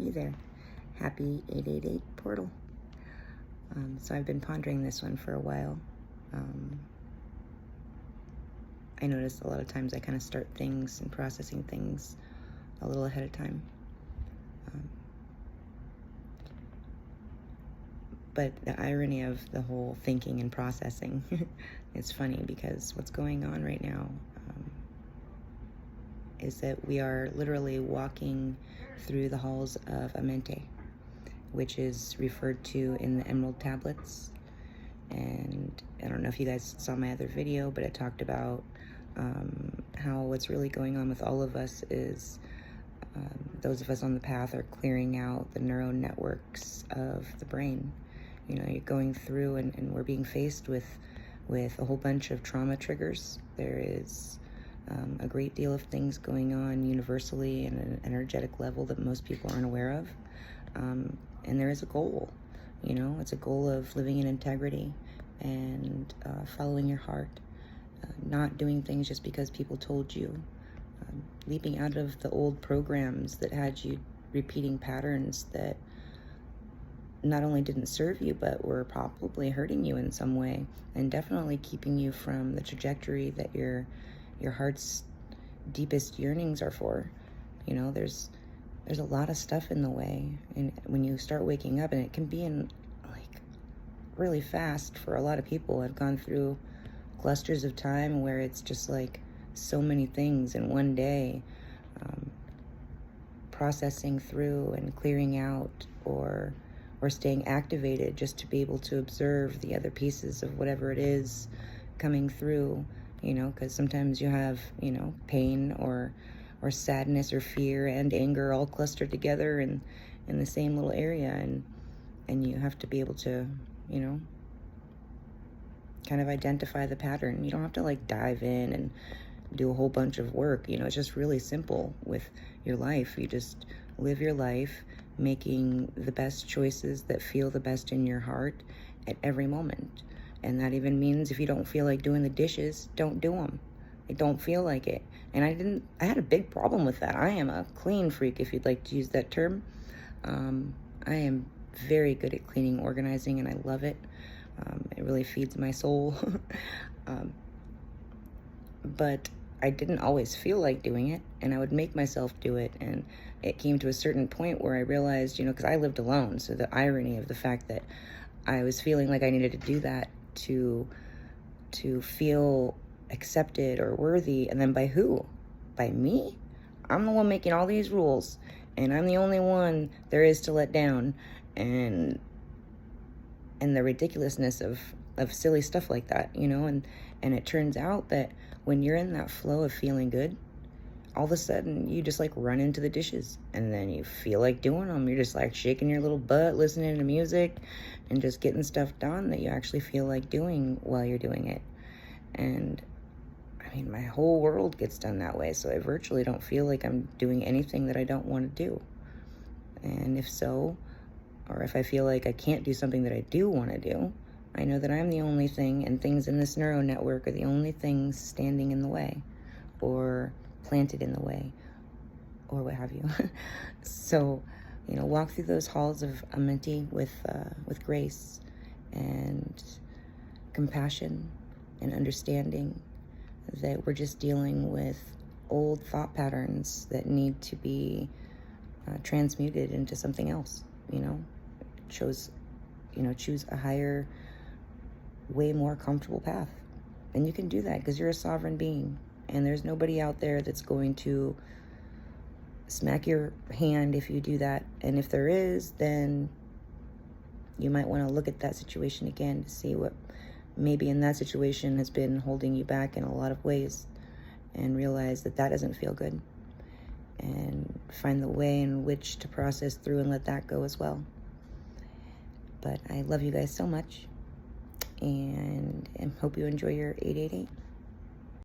Hey there. Happy 888 portal. So I've been pondering this one for a while. I notice a lot of times I kind of start things and processing things a little ahead of time. But the irony of the whole thinking and processing, it's funny because what's going on right now is that we are literally walking through the halls of Amenti, which is referred to in the Emerald Tablets. And I don't know if you guys saw my other video, but it talked about how what's really going on with all of us is those of us on the path are clearing out the neural networks of the brain. You know, you're going through and we're being faced with a whole bunch of trauma triggers. There is a great deal of things going on universally at an energetic level that most people aren't aware of. And there is a goal, you know, it's a goal of living in integrity and following your heart, not doing things just because people told you, leaping out of the old programs that had you repeating patterns that not only didn't serve you, but were probably hurting you in some way, and definitely keeping you from the trajectory that your heart's deepest yearnings are for. You know, there's a lot of stuff in the way, and when you start waking up, and it can be in like really fast for a lot of people. I've gone through clusters of time where it's just like so many things in one day, processing through and clearing out, or staying activated just to be able to observe the other pieces of whatever it is coming through, you know, because sometimes you have, you know, pain or sadness or fear and anger all clustered together in the same little area, and you have to be able to, you know, kind of identify the pattern. You don't have to like dive in and do a whole bunch of work, you know. It's just really simple with your life. You just live your life making the best choices that feel the best in your heart at every moment. And that even means if you don't feel like doing the dishes, don't do them. I don't feel like it. And I had a big problem with that. I am a clean freak, if you'd like to use that term. I am very good at cleaning, organizing, and I love it. It really feeds my soul. But I didn't always feel like doing it, and I would make myself do it. And it came to a certain point where I realized, you know, because I lived alone, so the irony of the fact that I was feeling like I needed to do that to feel accepted or worthy, and then by who? By me? I'm the one making all these rules, and I'm the only one there is to let down, and the ridiculousness of silly stuff like that, you know. And it turns out that when you're in that flow of feeling good, all of a sudden you just like run into the dishes, and then you feel like doing them. You're just like shaking your little butt, listening to music, and just getting stuff done that you actually feel like doing while you're doing it. And I mean, my whole world gets done that way, so I virtually don't feel like I'm doing anything that I don't want to do. And if so, or if I feel like I can't do something that I do want to do, I know that I'm the only thing, and things in this neural network are the only things standing in the way, or planted in the way, or what have you. So, you know, walk through those halls of Amenti with grace and compassion and understanding that we're just dealing with old thought patterns that need to be transmuted into something else. You know, choose a higher, way more comfortable path. And you can do that because you're a sovereign being, and there's nobody out there that's going to smack your hand if you do that. And if there is, then you might want to look at that situation again to see what maybe in that situation has been holding you back in a lot of ways, and realize that doesn't feel good, and find the way in which to process through and let that go as well. But I love you guys so much, and hope you enjoy your 888.